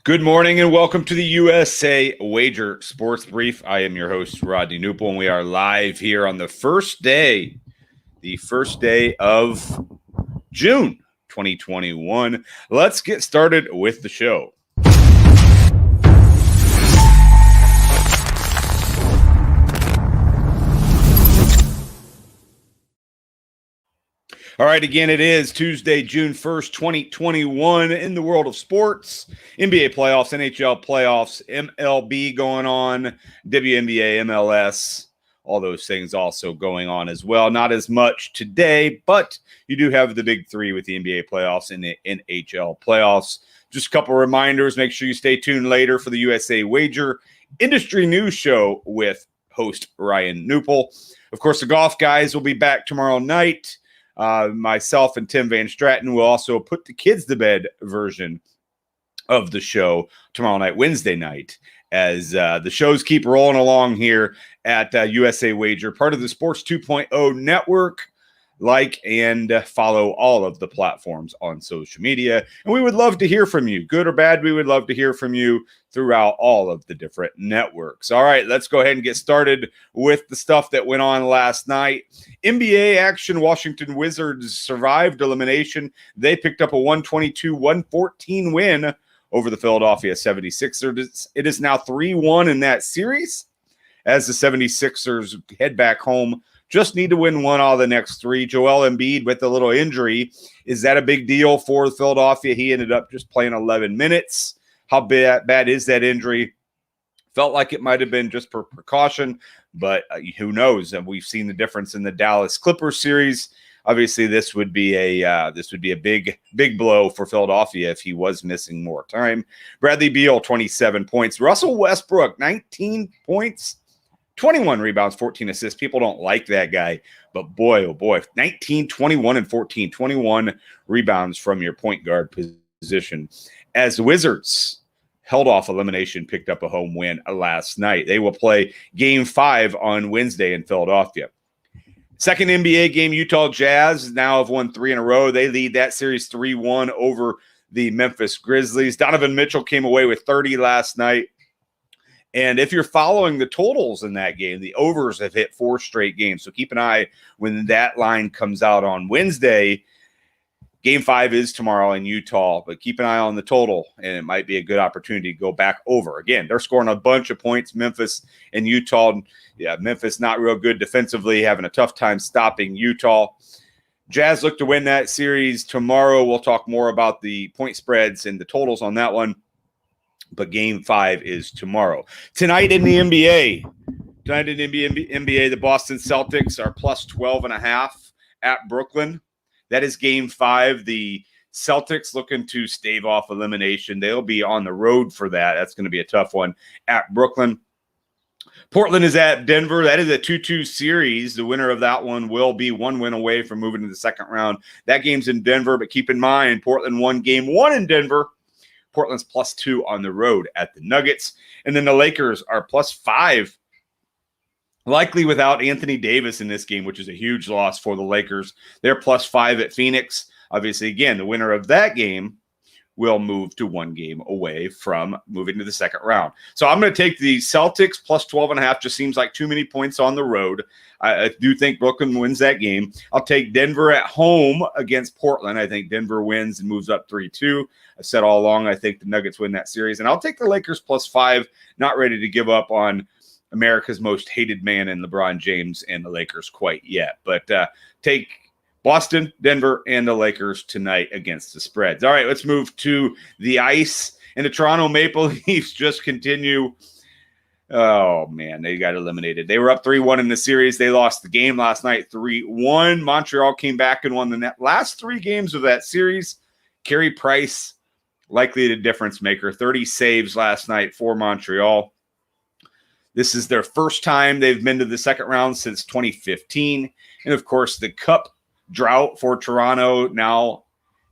Good morning and welcome to the USA Wager Sports Brief. I am your host, Rodney Knuppel, and we are live here on the first day of June 2021. Let's get started with the show. All right, again, it is Tuesday, June 1st, 2021 in the world of sports. NBA playoffs, NHL playoffs, MLB going on, WNBA, MLS, all those things also going on as well. Not as much today, but you do have the big three with the NBA playoffs and the NHL playoffs. Just a couple reminders. Make sure you stay tuned later for the USA Wager Industry News Show with host Ryan Knuppel. Of course, the golf guys will be back tomorrow night. Myself and Tim Van Straten will also put the kids to bed version of the show tomorrow night, Wednesday night, as the shows keep rolling along here at USA Wager, part of the Sports 2.0 network. Like and follow all of the platforms on social media. And we would love to hear from you. Good or bad, we would love to hear from you throughout all of the different networks. All right, let's go ahead and get started with the stuff that went on last night. NBA action, Washington Wizards survived elimination. They picked up a 122-114 win over the Philadelphia 76ers. It is now 3-1 in that series as the 76ers head back home. Just need to win one out of the next three. Joel Embiid with a little injury. Is that a big deal for Philadelphia? He ended up just playing 11 minutes. How bad is that injury? Felt like it might have been just for precaution, but who knows? And we've seen the difference in the Dallas Clippers series. Obviously, this would be a big blow for Philadelphia if he was missing more time. Bradley Beal, 27 points. Russell Westbrook, 19 points. 21 rebounds, 14 assists. People don't like that guy, but boy, oh boy, 19, 21, and 14. 21 rebounds from your point guard position. As the Wizards held off elimination, picked up a home win last night. They will play Game 5 on Wednesday in Philadelphia. Second NBA game, Utah Jazz now have won 3 in a row. They lead that series 3-1 over the Memphis Grizzlies. Donovan Mitchell came away with 30 last night. And if you're following the totals in that game, the overs have hit 4 straight games. So keep an eye when that line comes out on Wednesday. Game 5 is tomorrow in Utah, but keep an eye on the total, and it might be a good opportunity to go back over. Again, they're scoring a bunch of points, Memphis and Utah. Yeah, Memphis not real good defensively, having a tough time stopping Utah. Jazz look to win that series tomorrow. We'll talk more about the point spreads and the totals on that one. But Game 5 is tomorrow. Tonight in the NBA, the Boston Celtics are plus 12.5 at Brooklyn. That is Game 5. The Celtics looking to stave off elimination. They'll be on the road for that. That's going to be a tough one at Brooklyn. Portland is at Denver. That is a 2-2 series. The winner of that one will be one win away from moving to the second round. That game's in Denver, but keep in mind, Portland won Game 1 in Denver. Portland's plus 2 on the road at the Nuggets. And then the Lakers are plus 5, likely without Anthony Davis in this game, which is a huge loss for the Lakers. They're plus 5 at Phoenix. Obviously, again, the winner of that game will move to one game away from moving to the second round. So I'm going to take the Celtics plus 12.5. Just seems like too many points on the road. I do think Brooklyn wins that game. I'll take Denver at home against Portland. I think Denver wins and moves up 3-2. I've said all along I think the Nuggets win that series. And I'll take the Lakers plus 5. Not ready to give up on America's most hated man in LeBron James and the Lakers quite yet. But take Boston, Denver, and the Lakers tonight against the spreads. All right, let's move to the ice. And the Toronto Maple Leafs just continue. Oh, man, they got eliminated. They were up 3-1 in the series. They lost the game last night 3-1. Montreal came back and won the last 3 games of that series. Carey Price, likely the difference maker. 30 saves last night for Montreal. This is their first time they've been to the second round since 2015. And, of course, the Cup drought for Toronto now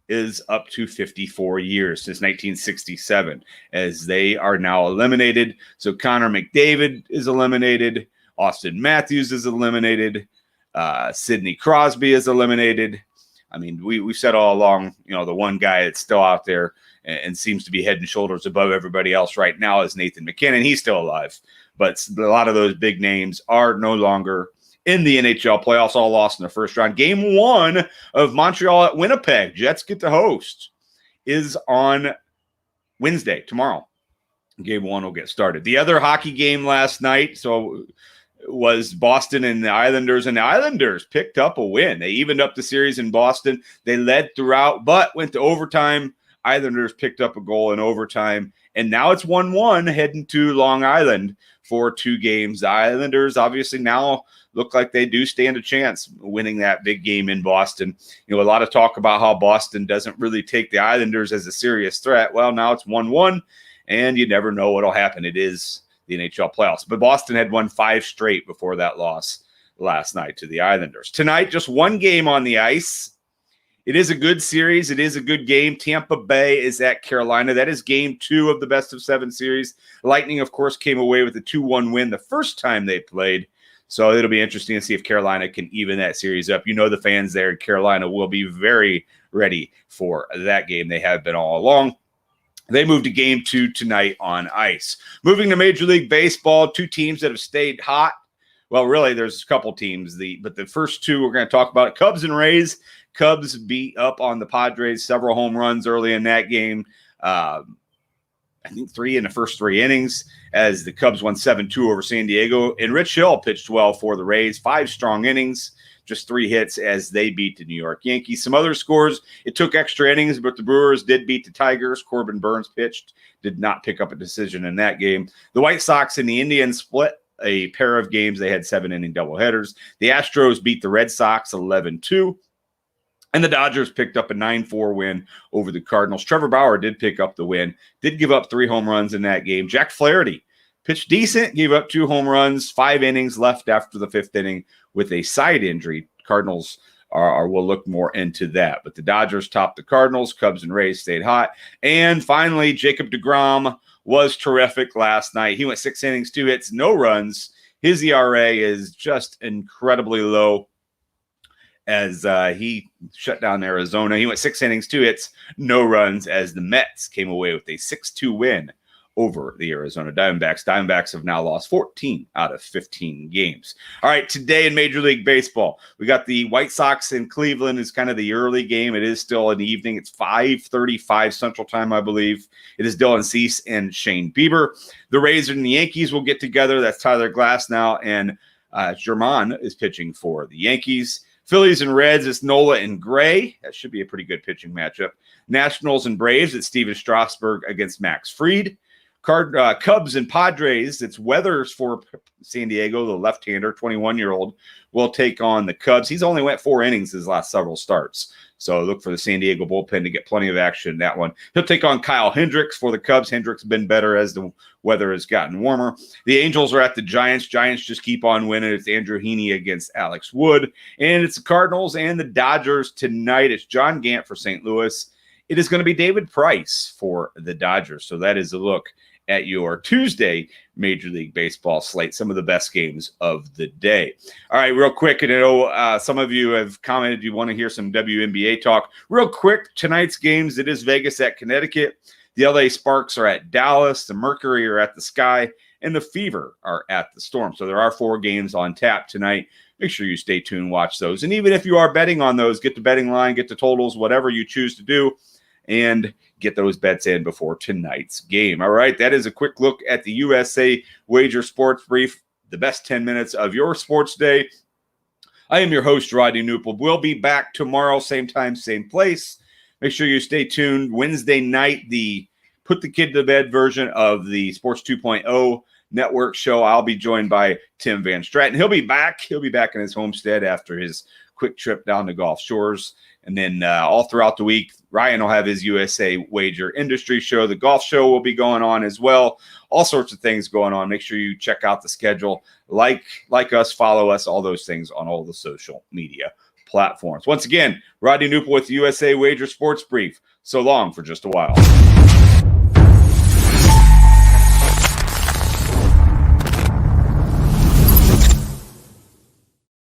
is up to 54 years since 1967, as they are now eliminated. So Connor McDavid is eliminated. Austin Matthews is eliminated. Sidney Crosby is eliminated. I mean, we've said all along, the one guy that's still out there and seems to be head and shoulders above everybody else right now is Nathan McKinnon. He's still alive. But a lot of those big names are no longer in the NHL playoffs, all lost in the first round. Game 1 of Montreal at Winnipeg, Jets get to host, is on Wednesday, tomorrow. Game 1 will get started. The other hockey game last night was Boston and the Islanders picked up a win. They evened up the series in Boston. They led throughout, but went to overtime. Islanders picked up a goal in overtime, and now it's 1-1 heading to Long Island for 2 games. The Islanders obviously now look like they do stand a chance winning that big game in Boston. A lot of talk about how Boston doesn't really take the Islanders as a serious threat. Well, now it's 1-1, and you never know what'll happen. It is the NHL playoffs. But Boston had won 5 straight before that loss last night to the Islanders. Tonight, just 1 game on the ice. It is a good series. It is a good game. Tampa Bay is at Carolina. That is game 2 of the best-of-7 series. Lightning, of course, came away with a 2-1 win the first time they played. So it'll be interesting to see if Carolina can even that series up. The fans there in Carolina will be very ready for that game. They have been all along. They move to game 2 tonight on ice. Moving to Major League Baseball, 2 teams that have stayed hot. Well, really, there's a couple teams. But the first 2 we're going to talk about, Cubs and Rays. Cubs beat up on the Padres, several home runs early in that game. I think 3 in the first 3 innings as the Cubs won 7-2 over San Diego. And Rich Hill pitched well for the Rays, 5 strong innings, just 3 hits as they beat the New York Yankees. Some other scores, it took extra innings, but the Brewers did beat the Tigers. Corbin Burns pitched, did not pick up a decision in that game. The White Sox and the Indians split a pair of games. They had 7-inning doubleheaders. The Astros beat the Red Sox 11-2. And the Dodgers picked up a 9-4 win over the Cardinals. Trevor Bauer did pick up the win, did give up 3 home runs in that game. Jack Flaherty pitched decent, gave up 2 home runs, 5 innings left after the 5th inning with a side injury. Cardinals will look more into that. But the Dodgers topped the Cardinals. Cubs and Rays stayed hot. And finally, Jacob DeGrom was terrific last night. He went 6 innings, 2 hits, no runs. His ERA is just incredibly low, as he shut down Arizona. He went 6 innings, 2 hits, no runs, as the Mets came away with a 6-2 win over the Arizona Diamondbacks. Diamondbacks have now lost 14 out of 15 games. All right, today in Major League Baseball, we got the White Sox in Cleveland. Is kind of the early game. It is still in the evening. It's 5:35 Central Time, I believe. It is Dylan Cease and Shane Bieber. The Rays and the Yankees will get together. That's Tyler Glass now, and German is pitching for the Yankees. Phillies and Reds, it's Nola and Gray. That should be a pretty good pitching matchup. Nationals and Braves, it's Steven Strasburg against Max Fried. Cubs and Padres, it's Weathers for San Diego, the left-hander, 21-year-old, will take on the Cubs. He's only went 4 innings his last several starts. So look for the San Diego bullpen to get plenty of action in that one. He'll take on Kyle Hendricks for the Cubs. Hendricks has been better as the weather has gotten warmer. The Angels are at the Giants. Giants just keep on winning. It's Andrew Heaney against Alex Wood. And it's the Cardinals and the Dodgers tonight. It's John Gant for St. Louis. It is going to be David Price for the Dodgers. So that is a look at your Tuesday Major League Baseball slate, some of the best games of the day. All right, real quick, and I know some of you have commented you want to hear some WNBA talk. Real quick, tonight's games, it is Vegas at Connecticut. The LA Sparks are at Dallas. The Mercury are at the Sky. And the Fever are at the Storm. So there are 4 games on tap tonight. Make sure you stay tuned, watch those. And even if you are betting on those, get the betting line, get the totals, whatever you choose to do, and get those bets in before tonight's game. All right, that is a quick look at the USA Wager Sports Brief, the best 10 minutes of your sports day. I am your host, Rodney Knuppel. We'll be back tomorrow, same time, same place. Make sure you stay tuned. Wednesday night, the Put the Kid to Bed version of the Sports 2.0 network show. I'll be joined by Tim Van Stratton. He'll be back. He'll be back in his homestead after his quick trip down to Gulf Shores. And then all throughout the week, Ryan will have his USA Wager Industry Show. The golf show will be going on as well. All sorts of things going on. Make sure you check out the schedule. Like us, follow us, all those things on all the social media platforms. Once again, Rodney Knuppel with the USA Wager Sports Brief. So long for just a while.